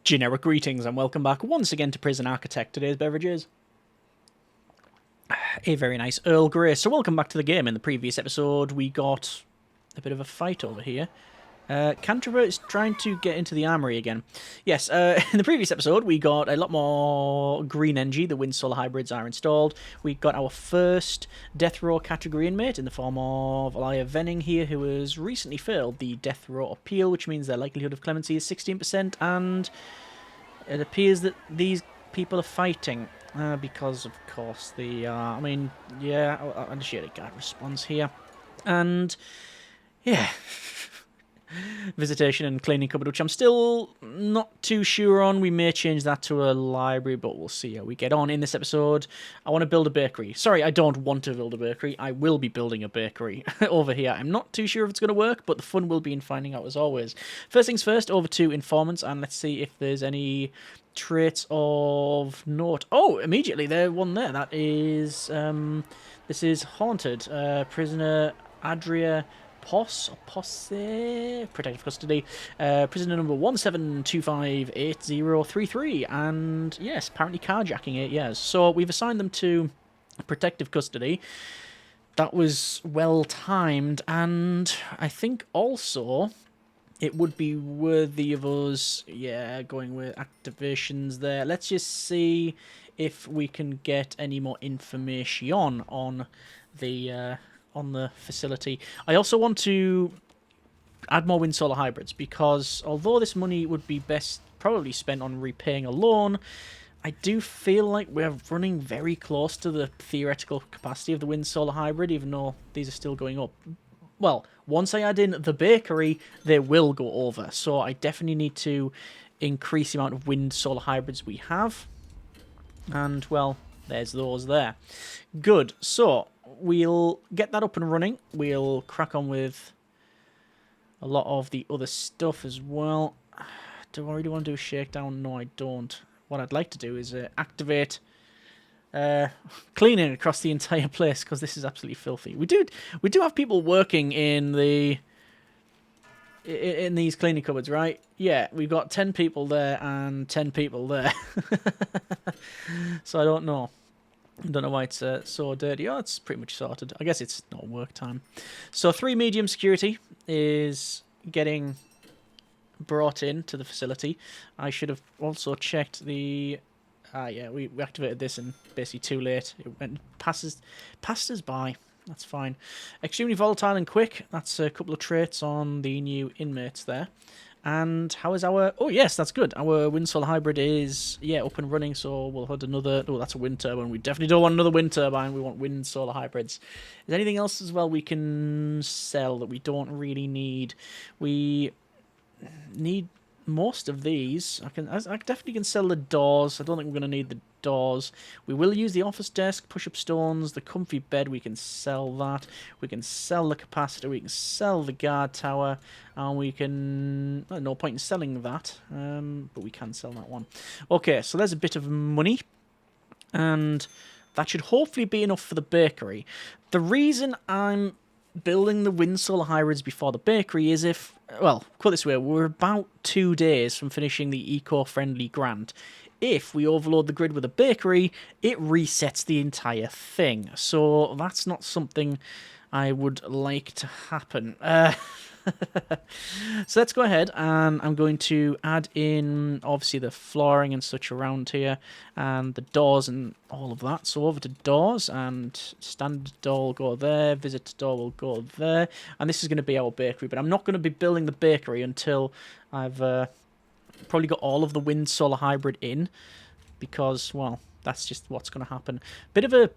Generic greetings and welcome back once again to Prison Architect. Today's beverages, a very nice Earl Grey. So welcome back to the game. In the previous episode we got a bit of a fight over here. Canterbury is trying to get into the armory again. Yes, in the previous episode we got a lot more green energy. The wind solar hybrids are installed. We got our first death row category inmate in the form of Elia Venning here, who has recently failed the death row appeal, which means their likelihood of clemency is 16%, and it appears that these people are fighting because, of course, the I'll initiate a guard response here, and yeah. Visitation and cleaning cupboard, which I'm still not too sure on. We may change that to a library, but we'll see how we get on. In this episode, I want to build a bakery. Sorry, I don't want to build a bakery. I will be building a bakery over here. I'm not too sure if it's going to work, but the fun will be in finding out as always. First things first, over to informants, and let's see if there's any traits of note. Oh, immediately, there's one there. That is, this is Haunted. Prisoner Adria Posse, protective custody, prisoner number 17258033, and yes, apparently carjacking 8 years. So we've assigned them to protective custody. That was well timed, and I think also it would be worthy of us, going with activations there. Let's just see if we can get any more information on the facility. I also want to add more wind solar hybrids, because although this money would be best probably spent on repaying a loan, I do feel like we're running very close to the theoretical capacity of the wind solar hybrid, even though these are still going up. Well, once I add in the bakery, they will go over, so I definitely need to increase the amount of wind solar hybrids we have, and well, there's those there. Good. So we'll get that up and running. We'll crack on with a lot of the other stuff as well. Do I really want to do a shakedown? No, I don't. What I'd like to do is activate cleaning across the entire place, because this is absolutely filthy. We do have people working in these cleaning cupboards, right? Yeah, we've got 10 people there and 10 people there. So I don't know. I don't know why it's so dirty. Oh, it's pretty much sorted. I guess it's not work time. So 3 medium security is getting brought in to the facility. I should have also checked the... we activated this and basically too late. It went passed us by. That's fine. Extremely volatile and quick. That's a couple of traits on the new inmates there. And how is our... Oh, yes, that's good. Our wind solar hybrid is, up and running, so we'll have another... Oh, that's a wind turbine. We definitely don't want another wind turbine. We want wind solar hybrids. Is there anything else as well we can sell that we don't really need? We need most of these. I definitely can sell the doors. I don't think we're going to need the doors. We will use the office desk, push-up stones, the comfy bed. We can sell that. We can sell the capacitor. We can sell the guard tower, and we can... no point in selling that, but we can sell that one. Okay, so there's a bit of money, and that should hopefully be enough for the bakery. The reason I'm building the wind solar hybrids before the bakery is if... Well, put it this way, we're about 2 days from finishing the eco-friendly grant. If we overload the grid with a bakery, it resets the entire thing. So that's not something I would like to happen. So let's go ahead, and I'm going to add in, obviously, the flooring and such around here, and the doors and all of that. So over to doors, and standard door will go there, visitor door will go there, and this is going to be our bakery. But I'm not going to be building the bakery until I've probably got all of the wind solar hybrid in, because, well, that's just what's going to happen. Bit of a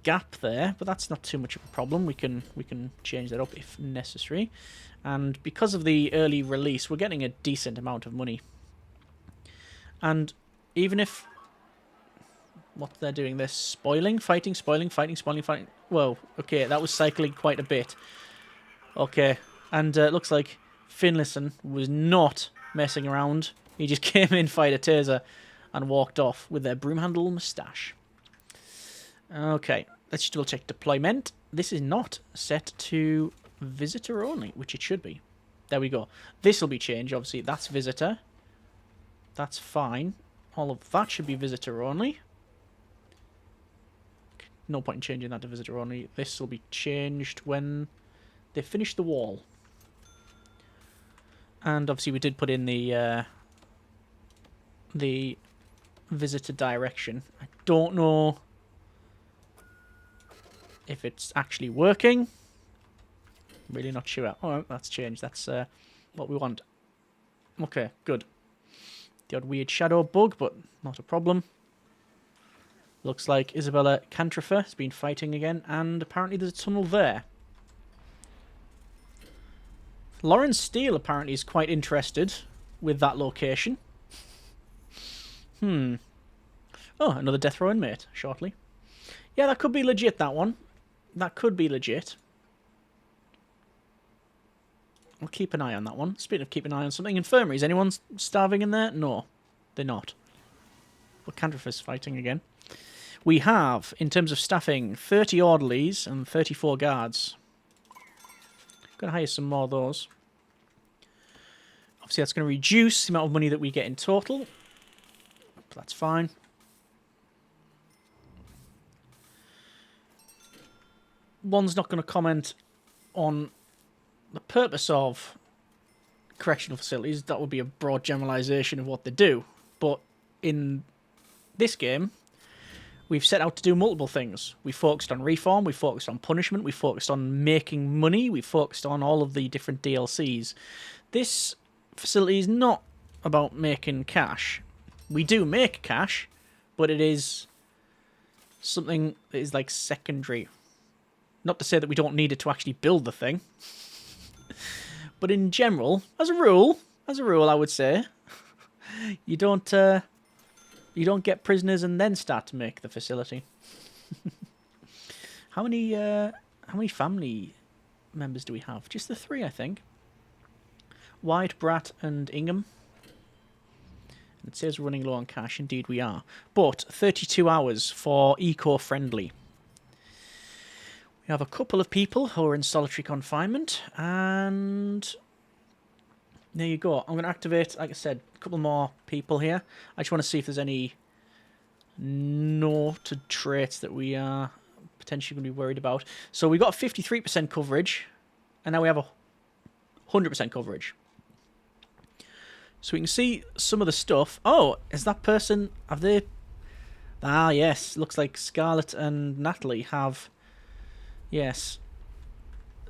gap there, but that's not too much of a problem. We can change that up if necessary. And because of the early release, we're getting a decent amount of money. And even if what they're doing, they're spoiling, fighting, spoiling, fighting, spoiling, fighting. Whoa, okay, that was cycling quite a bit. Okay, and it looks like Finlayson was not messing around. He just came in, fired a taser, and walked off with their broom handle moustache. Okay, let's just double check deployment. This is not set to visitor only, which it should be. There we go. This will be changed, obviously. That's visitor. That's fine. All of that should be visitor only. No point in changing that to visitor only. This will be changed when they finish the wall. And obviously we did put in the visitor direction. I don't know if it's actually working. Really not sure. Oh, that's changed. That's what we want. Okay, good. The odd weird shadow bug, but not a problem. Looks like Isabella Cantrifer has been fighting again, and apparently there's a tunnel there. Lauren Steele apparently is quite interested with that location. Oh, another death row inmate shortly. Yeah, that could be legit, that one. That could be legit. I'll keep an eye on that one. Speaking of keeping an eye on something, infirmary. Is anyone starving in there? No, they're not. But Cantrifer's fighting again. We have, in terms of staffing, 30 orderlies and 34 guards. Going to hire some more of those. Obviously, that's going to reduce the amount of money that we get in total. But that's fine. One's not going to comment on the purpose of correctional facilities. That would be a broad generalisation of what they do. But in this game, we've set out to do multiple things. We focused on reform, we focused on punishment, we focused on making money, we focused on all of the different DLCs. This facility is not about making cash. We do make cash, but it is something that is like secondary. Not to say that we don't need it to actually build the thing. But in general, as a rule, I would say, you don't get prisoners and then start to make the facility. How many family members do we have? Just the 3, I think. White, Bratt, and Ingham. It says we're running low on cash. Indeed, we are. But 32 hours for eco-friendly. We have a couple of people who are in solitary confinement, and there you go. I'm going to activate, like I said, a couple more people here. I just want to see if there's any noted traits that we are potentially going to be worried about. So we got 53% coverage, and now we have 100% coverage. So we can see some of the stuff. Oh, is that person... Have they... Ah, yes. Looks like Scarlett and Natalie have... Yes.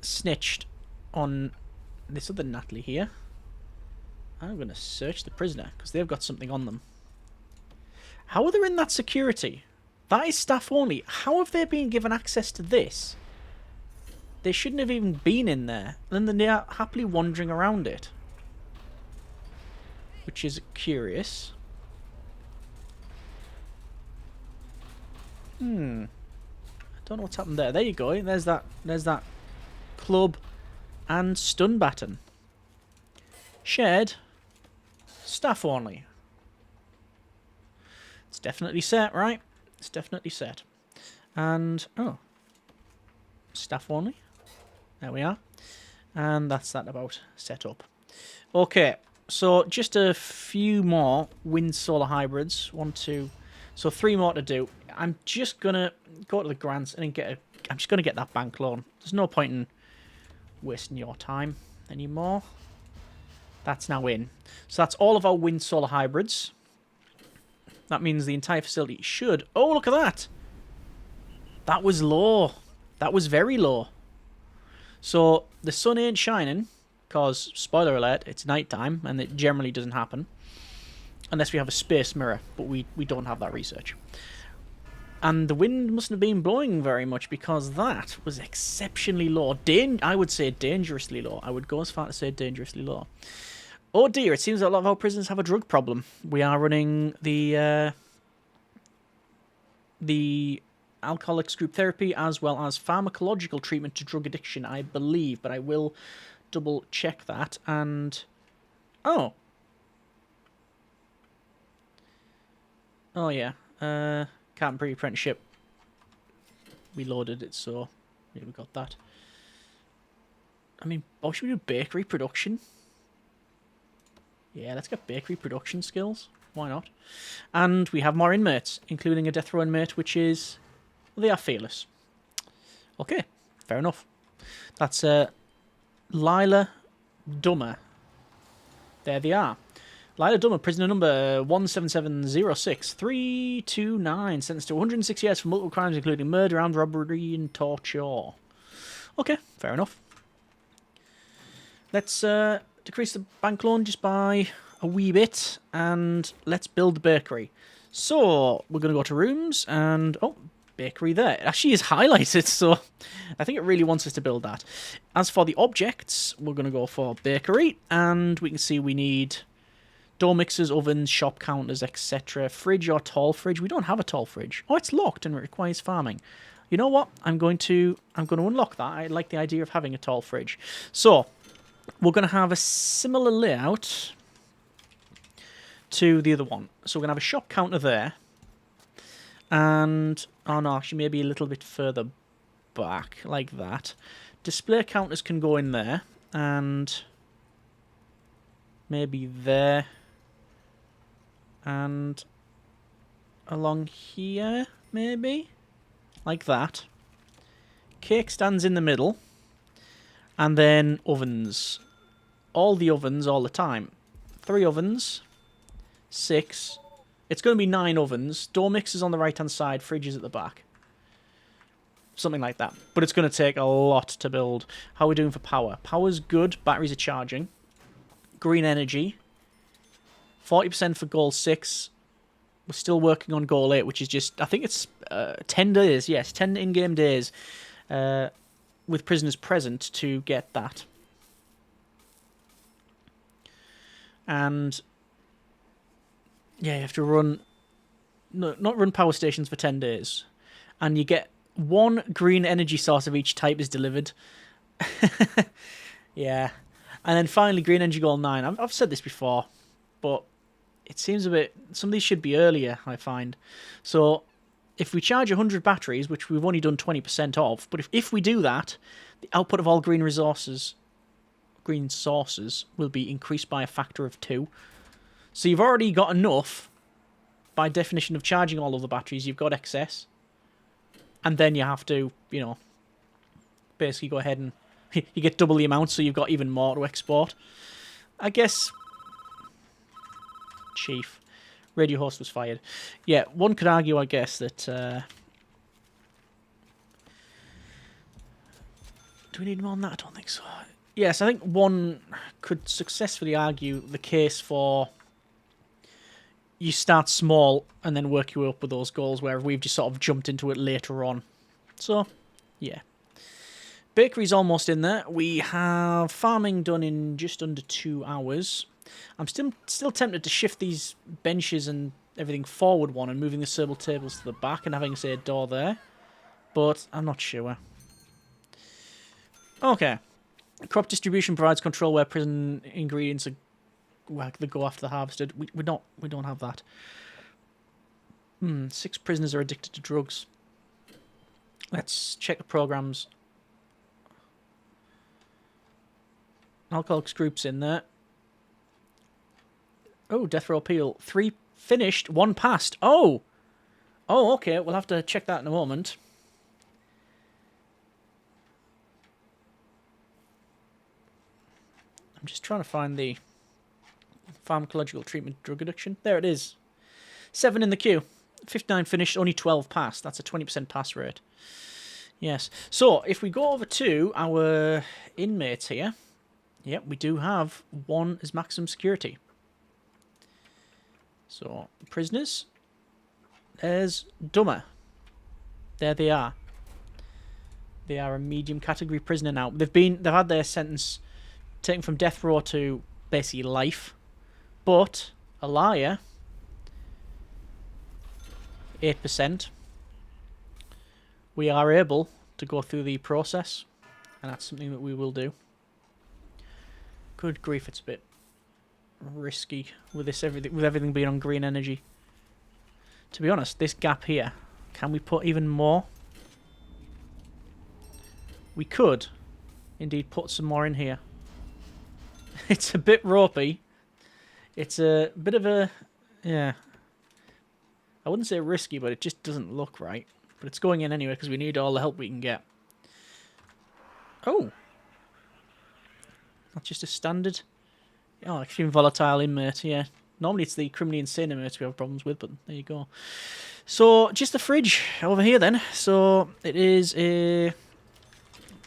Snitched on this other Natalie here. I'm going to search the prisoner, because they've got something on them. How are they in that security? That is staff only. How have they been given access to this? They shouldn't have even been in there. And then they are happily wandering around it. Which is curious. I don't know what's happened there. There you go. There's that club and stun baton. Shared. Staff only. It's definitely set, right? It's definitely set. And, oh. Staff only. There we are. And that's that about set up. Okay. So, just a few more wind solar hybrids. 1, 2... So 3 more to do. I'm just going to go to the grants and get I'm just going to get that bank loan. There's no point in wasting your time anymore. That's now in. So that's all of our wind solar hybrids. That means the entire facility should... Oh, look at that! That was low. That was very low. So the sun ain't shining, because, spoiler alert, it's nighttime, and it generally doesn't happen. Unless we have a space mirror, but we don't have that research. And the wind mustn't have been blowing very much, because that was exceptionally low. I would say dangerously low. I would go as far to say dangerously low. Oh dear, it seems that a lot of our prisoners have a drug problem. We are running the alcoholics group therapy as well as pharmacological treatment to drug addiction, I believe, but I will double check that. And oh yeah, carpentry apprenticeship. We loaded it, so yeah, we got that. I mean, why should we do bakery production? Yeah, let's get bakery production skills. Why not? And we have more inmates, including a death row inmate, which is... Well, they are fearless. Okay, fair enough. That's Lila Dummer. There they are. Lila Dummer, prisoner number 17706329, sentenced to 106 years for multiple crimes, including murder, armed robbery, and torture. Okay, fair enough. Let's decrease the bank loan just by a wee bit, and let's build the bakery. So, we're going to go to rooms, and... Oh, bakery there. It actually is highlighted, so I think it really wants us to build that. As for the objects, we're going to go for bakery, and we can see we need dough mixers, ovens, shop counters, etc. Fridge or tall fridge. We don't have a tall fridge. Oh, it's locked and it requires farming. You know what? I'm going to unlock that. I like the idea of having a tall fridge. So, we're going to have a similar layout to the other one. So we're going to have a shop counter there. And, oh no, actually maybe a little bit further back, like that. Display counters can go in there, and maybe there, and along here, maybe, like that. Cake stands in the middle, and then ovens. All the ovens all the time. 3 ovens, 6... It's going to be 9 ovens, door mixers on the right-hand side, fridges at the back. Something like that. But it's going to take a lot to build. How are we doing for power? Power's good, batteries are charging. Green energy. 40% for goal 6. We're still working on goal 8, which is just, I think it's 10 days, yes, 10 in-game days with prisoners present to get that. And... yeah, you have to run... No, not run power stations for 10 days. And you get 1 green energy source of each type is delivered. Yeah. And then finally, green energy goal 9. I've said this before, but it seems a bit... Some of these should be earlier, I find. So, if we charge 100 batteries, which we've only done 20% of, but if we do that, the output of all green sources will be increased by a factor of 2. So you've already got enough, by definition of charging all of the batteries, you've got excess. And then you have to, you know, basically go ahead and you get double the amount, so you've got even more to export. I guess... Chief. Radio host was fired. Yeah, one could argue, I guess, that... Do we need more than that? I don't think so. Yes, I think one could successfully argue the case for... You start small and then work your way up with those goals, where we've just sort of jumped into it later on. So, yeah. Bakery's almost in there. We have farming done in just under 2 hours. I'm still tempted to shift these benches and everything forward one and moving the serval tables to the back and having, say, a door there. But I'm not sure. Okay. Crop distribution provides control where prison ingredients are they go after the harvested. We don't have that. 6 prisoners are addicted to drugs. Let's check the programs. Alcoholics groups in there. Oh, death row appeal. 3 finished, 1 passed. Oh, okay. We'll have to check that in a moment. I'm just trying to find the pharmacological treatment drug addiction. There it is. 7 in the queue. 59 finished, only 12 passed. That's a 20% pass rate. Yes. So, if we go over to our inmates here, yep, we do have 1 as maximum security. So, prisoners. There's Dummer. There they are. They are a medium category prisoner now. They've had their sentence taken from death row to basically life. But a liar, 8%. We are able to go through the process, and that's something that we will do. Good grief, it's a bit risky with everything being on green energy. To be honest, this gap here, can we put even more? We could indeed put some more in here. It's a bit ropey. It's a bit of a, yeah, I wouldn't say risky, but it just doesn't look right. But it's going in anyway because we need all the help we can get. Oh. That's just a standard. Oh, extreme volatile inmate, yeah. Normally it's the criminally insane inmates we have problems with, but there you go. So, just the fridge over here then. So, it is a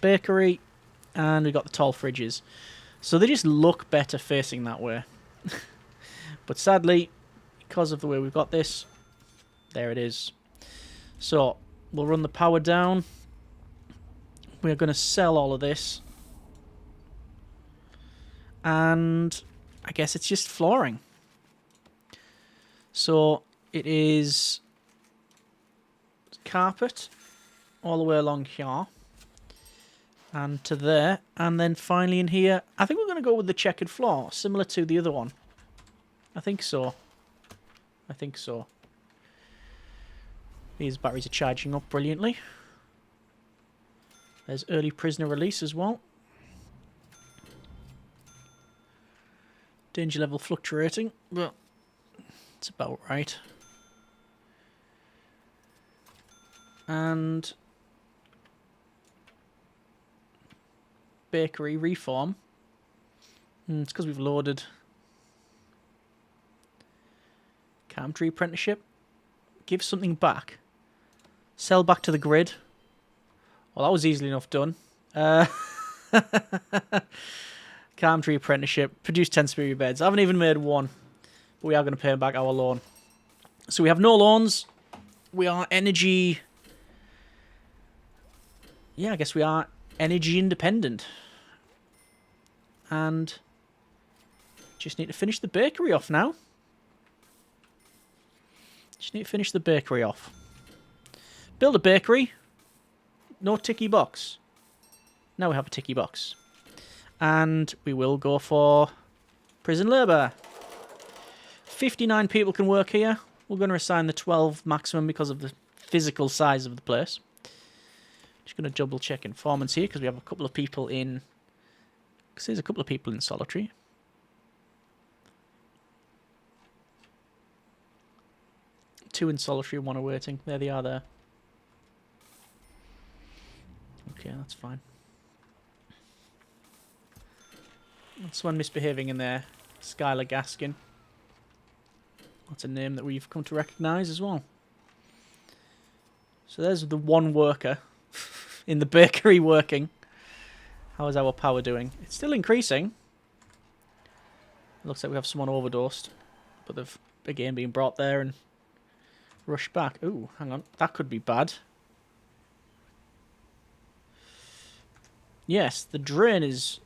bakery, and we've got the tall fridges. So, they just look better facing that way. But sadly, because of the way we've got this, there it is. So, we'll run the power down. We're going to sell all of this. And I guess it's just flooring. So, it is carpet all the way along here. And to there. And then finally in here, I think we're going to go with the checkered floor, similar to the other one. I think so. I think so. These batteries are charging up brilliantly. There's early prisoner release as well. Danger level fluctuating, but it's about right. And bakery reform. It's because we've loaded carpentry apprenticeship. Give something back. Sell back to the grid. Well, that was easily enough done. Carpentry apprenticeship. Produce 10 superior beds. I haven't even made one. But we are going to pay back our loan. So we have no loans. We are energy... Yeah, I guess we are energy independent. And just need to finish the bakery off now. Just need to finish the bakery off. Build a bakery. No ticky box. Now we have a ticky box. And we will go for prison labour. 59 people can work here. We're going to assign the 12 maximum because of the physical size of the place. Just going to double check informants here because we have a couple of people in... Because there's a couple of people in solitary. Two in solitary, one awaiting. There they are there. Okay, that's fine. That's one misbehaving in there. Skylar Gaskin. That's a name that we've come to recognise as well. So there's the one worker in the bakery working. How is our power doing? It's still increasing. It looks like we have someone overdosed. But they've, again, been brought there and rushed back. Ooh, hang on. That could be bad. Yes, the drain is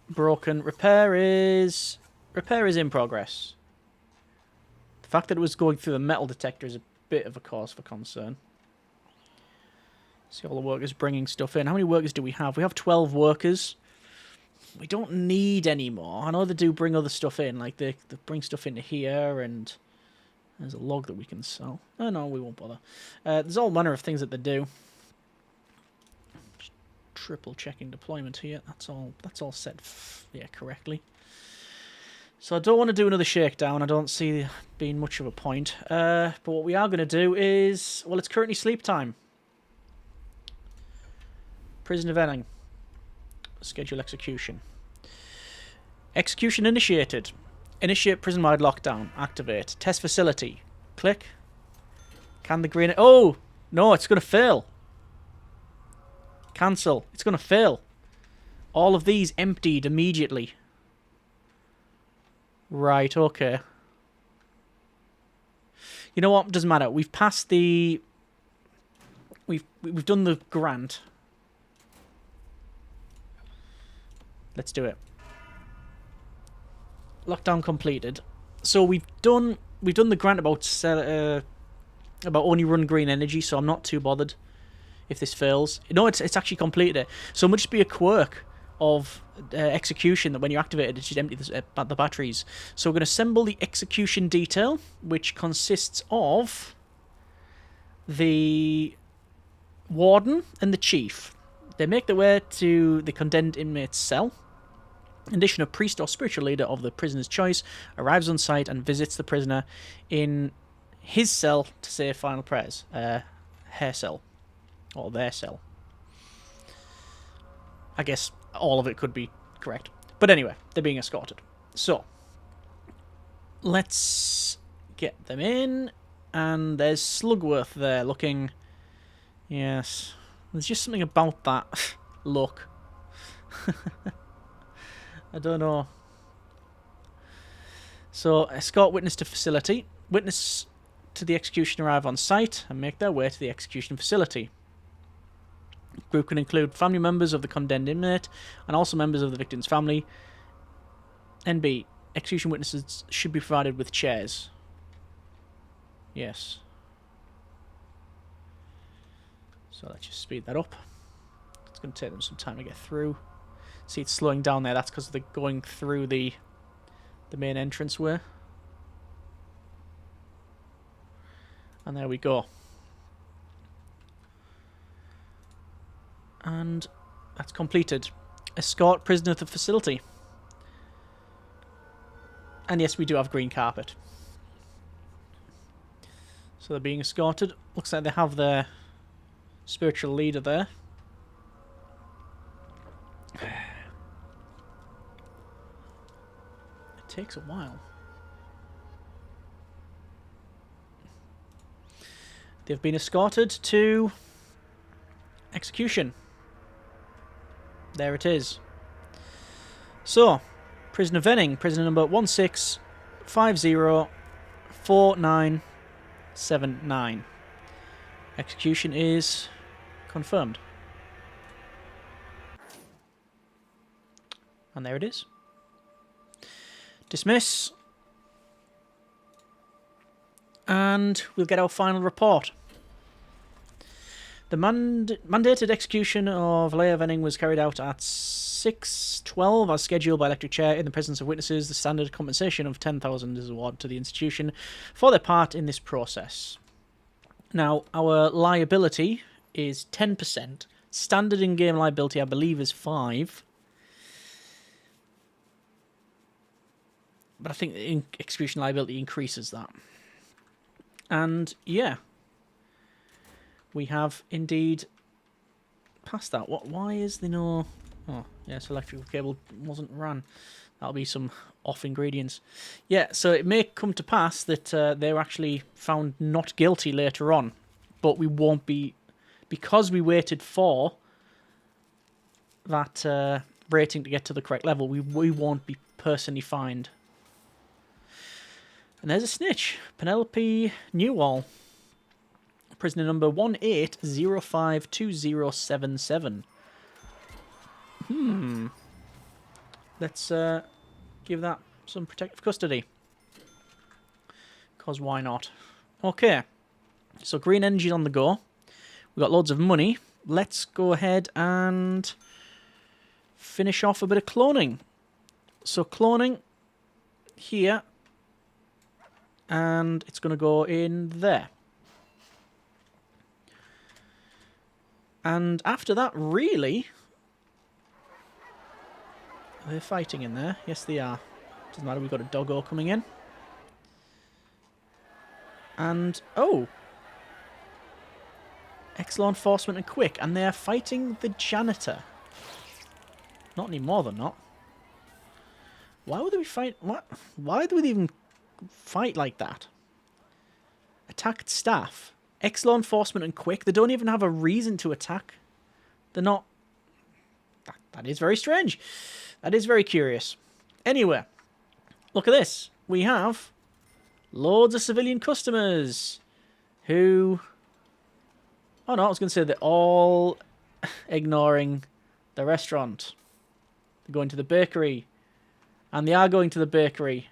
broken. Repair is in progress. The fact that it was going through the metal detector is a bit of a cause for concern. See all the workers bringing stuff in. How many workers do we have? We have 12 workers. We don't need any more. I know they do bring other stuff in. Like they bring stuff into here and there's a log that we can sell. Oh, no, we won't bother. There's all manner of things that they do. Just triple checking deployment here. That's all set correctly. So I don't want to do another shakedown. I don't see there being much of a point. But what we are going to do is... Well, it's currently sleep time. Prison of Enning. Schedule execution. Execution initiated. Initiate prison-wide lockdown. Activate. Test facility. Click. Can the green... Oh! No, it's going to fail. Cancel. It's going to fail. All of these emptied immediately. Right, okay. You know what? Doesn't matter. We've passed the... We've done the grant. Let's do it. Lockdown completed. So we've done the grant about only run green energy, so I'm not too bothered if this fails. No, it's actually completed it. So it might just be a quirk of execution that when you activate it, it should empty the batteries. So we're going to assemble the execution detail, which consists of the warden and the chief. They make their way to the condemned inmate's cell. In addition, a priest or spiritual leader of the prisoner's choice arrives on site and visits the prisoner in his cell to say final prayers. Her cell. Or their cell. I guess all of it could be correct. But anyway, they're being escorted. So, let's get them in. And there's Slugworth there looking... Yes. There's just something about that look. I don't know. So, escort witness to facility. Witness to the execution arrive on site and make their way to the execution facility. Group can include family members of the condemned inmate and also members of the victim's family. NB. Execution witnesses should be provided with chairs. Yes. So let's just speed that up. It's going to take them some time to get through. See, it's slowing down there. That's because they're going through the main entranceway. And there we go. And that's completed. Escort prisoner to the facility. And yes, we do have green carpet. So they're being escorted. Looks like they have their spiritual leader there. It takes a while. They've been escorted to execution. There it is. So, prisoner Venning, prisoner number 16504979. Execution is confirmed. And there it is. Dismiss. And we'll get our final report. The mandated execution of Leia Venning was carried out at 6:12 as scheduled by electric chair in the presence of witnesses. The standard compensation of 10,000 is awarded to the institution for their part in this process. Now, our liability is 10%. Standard in-game liability, I believe, is 5. But I think the execution liability increases that. And, yeah. We have indeed passed that. Why is there no... Oh, yes, electrical cable wasn't run. That'll be some off ingredients. Yeah, so it may come to pass that they were actually found not guilty later on. But we won't be... Because we waited for that rating to get to the correct level, we won't be personally fined. And there's a snitch. Penelope Newall. Prisoner number 18052077. Let's give that some protective custody. Because why not? Okay. So green energy's on the go. We've got loads of money. Let's go ahead and finish off a bit of cloning. So cloning here. And it's going to go in there. And after that, really... Are they fighting in there? Yes, they are. Doesn't matter, we've got a doggo coming in. And, oh! Ex-law enforcement and quick. And they're fighting the janitor. Not any more than not. Why would they fight... What? Why would they even fight like that? Attacked staff. Ex-law enforcement and quick. They don't even have a reason to attack. They're not... That is very strange. That is very curious. Anyway, look at this. We have loads of civilian customers who... Oh no, I was going to say they're all ignoring the restaurant. They're going to the bakery. And they are going to the bakery.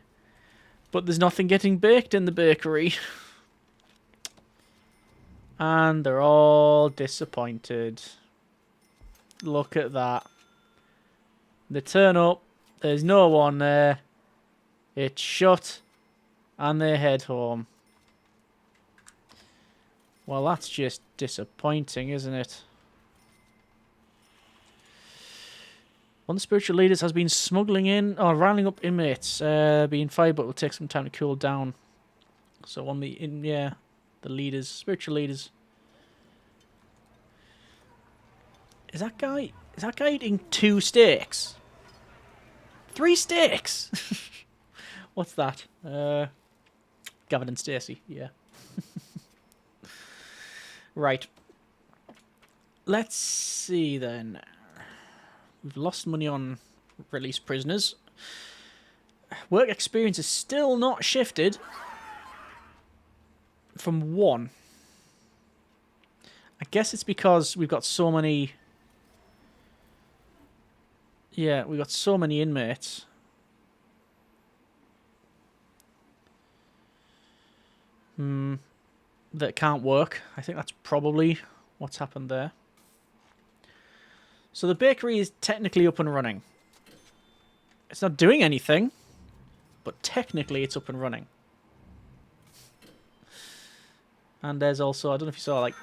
But there's nothing getting baked in the bakery. And they're all disappointed. Look at that. They turn up. There's no one there. It's shut. And they head home. Well, that's just disappointing, isn't it? One of the spiritual leaders has been smuggling in or riling up inmates, being fired, but will take some time to cool down. So on the the leaders, spiritual leaders. Is that guy eating 2 steaks? 3 steaks. What's that? Gavin and Stacey. Yeah. Right. Let's see then. We've lost money on released prisoners. Work experience is still not shifted from 1. I guess it's because we've got so many... Yeah, we've got so many inmates. That can't work. I think that's probably what's happened there. So the bakery is technically up and running. It's not doing anything, but technically it's up and running. And there's also, I don't know if you saw, like,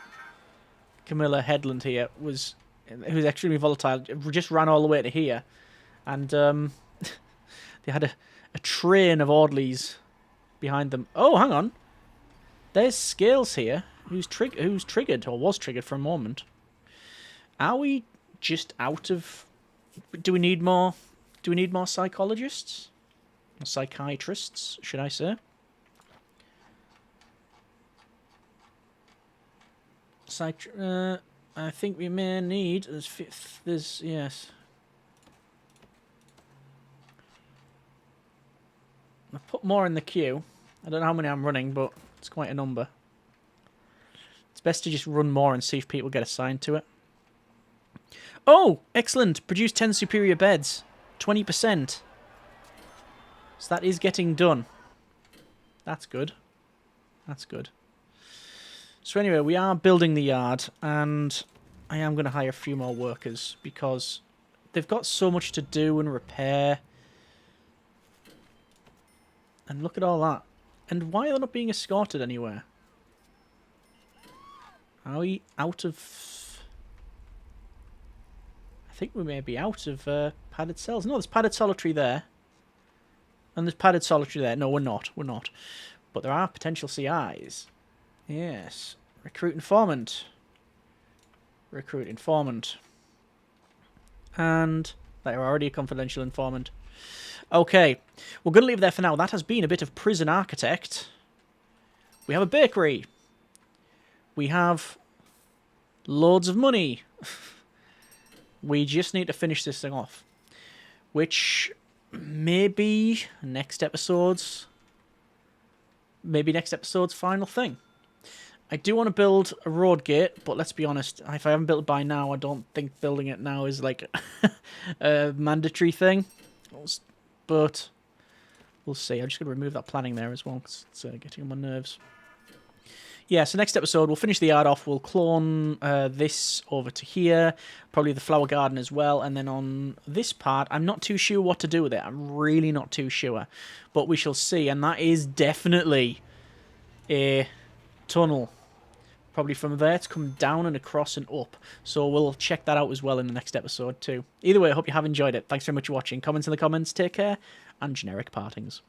Camilla Headland here who's extremely volatile. Just ran all the way to here, and they had a train of orderlies behind them. Oh, hang on. There's Scales here, who's triggered or was triggered for a moment. Are we just out of? Do we need more? Do we need more psychologists? Or psychiatrists, should I say? I think we may need. There's yes. I've put more in the queue. I don't know how many I'm running, but it's quite a number. It's best to just run more and see if people get assigned to it. Oh, excellent! Produce 10 superior beds. 20%. So that is getting done. That's good. That's good. So anyway, we are building the yard, and I am going to hire a few more workers because they've got so much to do and repair. And look at all that. And why are they not being escorted anywhere? Are we out of... I think we may be out of padded cells. No, there's padded solitary there. And there's padded solitary there. No, we're not. We're not. But there are potential CIs. Yes. Recruit informant. Recruit informant. And they're already a confidential informant. Okay. We're going to leave it there for now. That has been a bit of prison architect. We have a bakery. We have loads of money. We just need to finish this thing off. Which maybe next episode's final thing. I do want to build a road gate, but let's be honest, if I haven't built it by now, I don't think building it now is like a mandatory thing. But we'll see. I'm just going to remove that planning there as well, because it's getting on my nerves. Yeah, so next episode, we'll finish the yard off. We'll clone this over to here, probably the flower garden as well. And then on this part, I'm not too sure what to do with it. I'm really not too sure. But we shall see. And that is definitely a tunnel. Probably from there to come down and across and up. So we'll check that out as well in the next episode too. Either way, I hope you have enjoyed it. Thanks very much for watching. Comments in the comments. Take care. And generic partings.